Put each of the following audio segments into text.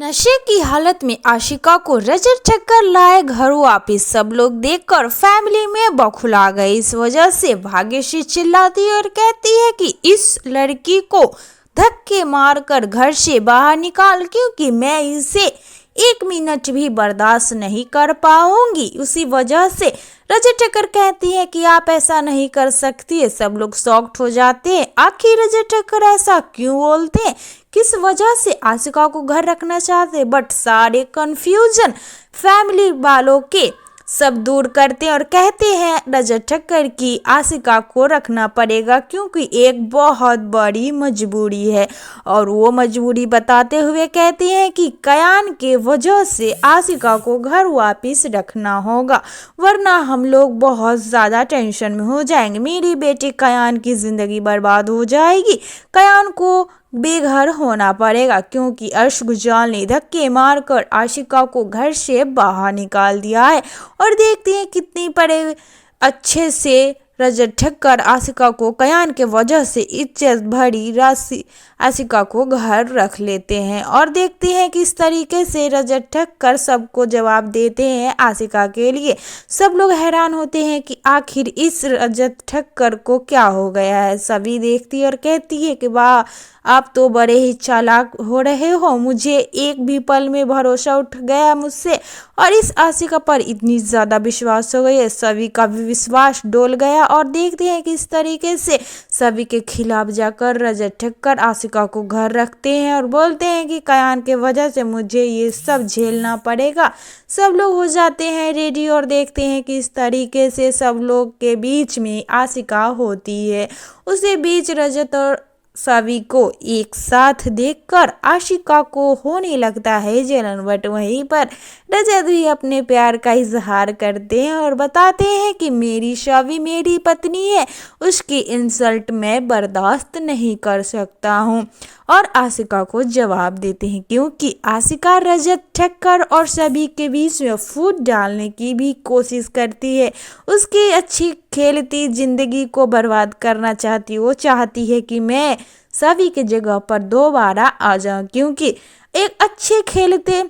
नशे की हालत में आशिका को रजत ठक्कर लाए घर वापिस। सब लोग देखकर फैमिली में बौखला गए। इस वजह से भाग्यश्री चिल्लाती और कहती है कि इस लड़की को धक्के मारकर घर से बाहर निकाल, क्योंकि मैं इसे 1 मिनट भी बर्दाश्त नहीं कर पाऊंगी। उसी वजह से रजत ठक्कर कहती है कि आप ऐसा नहीं कर सकती है। सब लोग शॉक्ड हो जाते हैं, आखिर रजत ठक्कर ऐसा क्यों बोलते हैं, किस वजह से आशिका को घर रखना चाहते, बट सारे कंफ्यूजन फैमिली वालों के सब दूर करते हैं और कहते हैं रजत ठक्कर की आशिका को रखना पड़ेगा, क्योंकि एक बहुत बड़ी मजबूरी है। और वो मजबूरी बताते हुए कहते हैं कि कयान के वजह से आशिका को घर वापस रखना होगा, वरना हम लोग बहुत ज़्यादा टेंशन में हो जाएंगे। मेरी बेटी कयान की ज़िंदगी बर्बाद हो जाएगी। कयान को बेघर होना पड़ेगा, क्योंकि अर्श गुजराल ने धक्के मारकर आशिका को घर से बाहर निकाल दिया है। और देखते हैं कितनी बड़े अच्छे से रजत ठक्कर आशिका को कयान के वजह से इज्जत भरी राशि आशिका को घर रख लेते हैं। और देखते हैं किस तरीके से रजत ठक्कर सबको जवाब देते हैं आशिका के लिए। सब लोग हैरान होते हैं कि आखिर इस रजत ठक्कर को क्या हो गया है। सभी देखती और कहती है कि वाह, आप तो बड़े ही चालाक हो रहे हो, मुझे एक भी पल में भरोसा उठ गया मुझसे, और इस आशिका पर इतनी ज़्यादा विश्वास हो गई है। सभी का भी विश्वास डोल गया। और देखते हैं कि इस तरीके से सभी के खिलाफ जाकर रजत ठक्कर आशिका को घर रखते हैं और बोलते हैं कि कयान के वजह से मुझे ये सब झेलना पड़ेगा। सब लोग हो जाते हैं रेडी और देखते हैं कि इस तरीके से सब लोग के बीच में आशिका होती है। उसी बीच रजत और सभी को एक साथ देखकर आशिका को होने लगता है जलन, बट वहीं पर रजत भी अपने प्यार का इजहार करते हैं और बताते हैं कि मेरी सभी मेरी पत्नी है, उसकी इंसल्ट मैं बर्दाश्त नहीं कर सकता हूँ। और आशिका को जवाब देते हैं, क्योंकि आशिका रजत ठक्कर और सभी के बीच में फूट डालने की भी कोशिश करती है। उसकी अच्छी खेलती जिंदगी को बर्बाद करना चाहती, वो चाहती है कि मैं सभी के जगह पर दोबारा आ जाऊं, क्योंकि एक अच्छे खेलते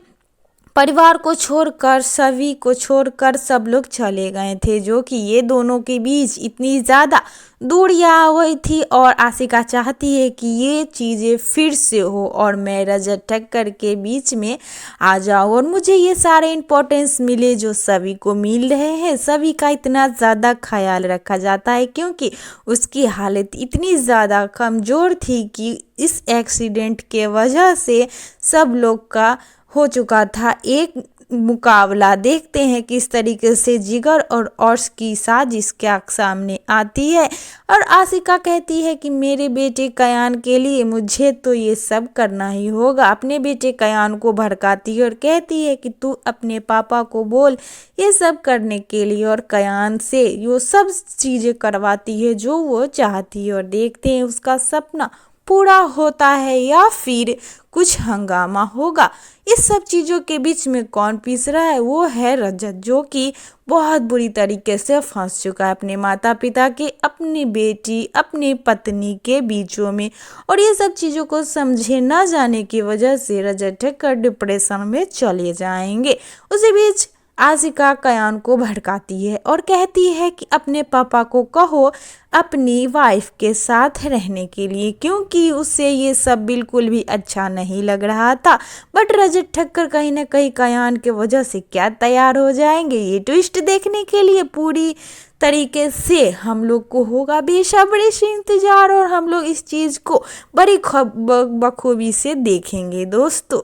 परिवार को छोड़कर सभी को छोड़कर सब लोग चले गए थे, जो कि ये दोनों के बीच इतनी ज़्यादा दूरियां आ गई थी। और आशिका चाहती है कि ये चीज़ें फिर से हो और मैं रजत ठक्कर के बीच में आ जाऊँ और मुझे ये सारे इम्पोर्टेंस मिले जो सभी को मिल रहे हैं। सभी का इतना ज़्यादा ख्याल रखा जाता है, क्योंकि उसकी हालत इतनी ज़्यादा कमज़ोर थी कि इस एक्सीडेंट के वजह से सब लोग का हो चुका था एक मुकाबला। देखते हैं किस तरीके से जिगर और अर्श की साजिश क्या सामने आती है। और आशिका कहती है कि मेरे बेटे कयान के लिए मुझे तो ये सब करना ही होगा। अपने बेटे कयान को भड़काती है और कहती है कि तू अपने पापा को बोल ये सब करने के लिए, और कयान से वो सब चीज़ें करवाती है जो वो चाहती है। और देखते हैं उसका सपना पूरा होता है या फिर कुछ हंगामा होगा। इस सब चीज़ों के बीच में कौन पीस रहा है, वो है रजत, जो कि बहुत बुरी तरीके से फंस चुका है अपने माता पिता के, अपनी बेटी, अपनी पत्नी के बीचों में। और ये सब चीज़ों को समझे ना जाने की वजह से रजत ठक्कर डिप्रेशन में चले जाएंगे। उसी बीच आशिका कयान को भड़काती है और कहती है कि अपने पापा को कहो अपनी वाइफ के साथ रहने के लिए, क्योंकि उससे ये सब बिल्कुल भी अच्छा नहीं लग रहा था। बट रजत ठक्कर कहीं ना कहीं कयान के वजह से क्या तैयार हो जाएंगे, ये ट्विस्ट देखने के लिए पूरी तरीके से हम लोग को होगा बेसब्री से इंतजार, और हम लोग इस चीज़ को बड़ी बखूबी से देखेंगे दोस्तों।